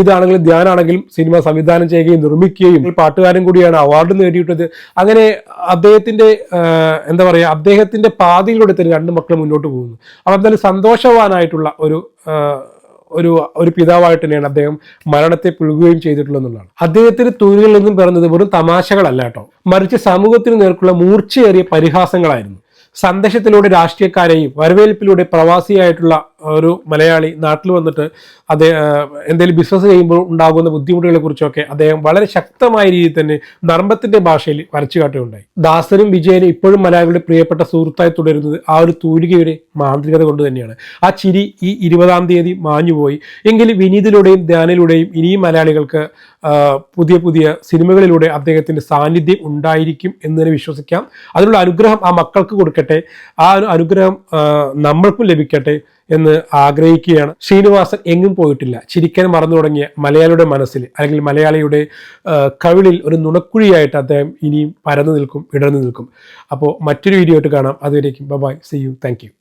ഇതാണെങ്കിലും ധ്യാനാണെങ്കിലും സിനിമ സംവിധാനം ചെയ്യുകയും നിർമ്മിക്കുകയും പാട്ടുകാരൻ കൂടിയാണ്, അവാർഡ് നേടിയിട്ടത്. അങ്ങനെ അദ്ദേഹത്തിന്റെ എന്താ പറയുക, അദ്ദേഹത്തിന്റെ പാതയിലൂടെ തന്നെ രണ്ട് മക്കൾ മുന്നോട്ട് പോകുന്നു. അപ്പൊ എന്തായാലും സന്തോഷവാനായിട്ടുള്ള ഒരു പിതാവായിട്ട് തന്നെയാണ് അദ്ദേഹം മരണത്തെ പുൽകുകയും ചെയ്തിട്ടുള്ളതെന്നുള്ളതാണ്. അദ്ദേഹത്തിന്റെ തൊഴിലിൽ നിന്നും പിറന്നത് വെറും തമാശകളല്ല കേട്ടോ, മറിച്ച് സമൂഹത്തിന് നേർക്കുള്ള മൂർച്ചയേറിയ പരിഹാസങ്ങളായിരുന്നു. സന്ദേശത്തിലൂടെ രാഷ്ട്രീയക്കാരെയും വരവേൽപ്പിലൂടെ പ്രവാസിയായിട്ടുള്ള ഒരു മലയാളി നാട്ടിൽ വന്നിട്ട് എന്തെങ്കിലും ബിസിനസ് ചെയ്യുമ്പോൾ ഉണ്ടാകുന്ന ബുദ്ധിമുട്ടുകളെ കുറിച്ചൊക്കെ അദ്ദേഹം വളരെ ശക്തമായ രീതിയിൽ തന്നെ നർമ്മത്തിന്റെ ഭാഷയിൽ വരച്ചു കാട്ടുകയുണ്ടായി. ദാസനും വിജയനും ഇപ്പോഴും മലയാളികളുടെ പ്രിയപ്പെട്ട സുഹൃത്തായി തുടരുന്നത് ആ ഒരു തൂലികയുടെ മാന്ത്രികത കൊണ്ട് തന്നെയാണ്. ആ ചിരി ഈ 20-ാം തീയതി മാഞ്ഞുപോയി എങ്കിലും വിനീതിലൂടെയും ധ്യാനിലൂടെയും ഇനിയും മലയാളികൾക്ക് പുതിയ പുതിയ സിനിമകളിലൂടെ അദ്ദേഹത്തിന്റെ സാന്നിധ്യം ഉണ്ടായിരിക്കും എന്ന് തന്നെ വിശ്വസിക്കാം. അതിനുള്ള അനുഗ്രഹം ആ മക്കൾക്ക് കൊടുക്കട്ടെ, ആ ഒരു അനുഗ്രഹം നമ്മൾക്കും ലഭിക്കട്ടെ എന്ന് ആഗ്രഹിക്കുകയാണ്. ശ്രീനിവാസൻ എങ്ങും പോയിട്ടില്ല. ചിരിക്കാൻ മറന്നു തുടങ്ങിയ മലയാളിയുടെ മനസ്സിൽ അല്ലെങ്കിൽ മലയാളിയുടെ കവിളിൽ ഒരു നുണക്കുഴിയായിട്ട് അദ്ദേഹം ഇനിയും പരന്നു നിൽക്കും, വിടർന്നു നിൽക്കും. അപ്പോൾ മറ്റൊരു വീഡിയോ ആയിട്ട് കാണാം. അതുവരേക്കും bye, see you, thank U.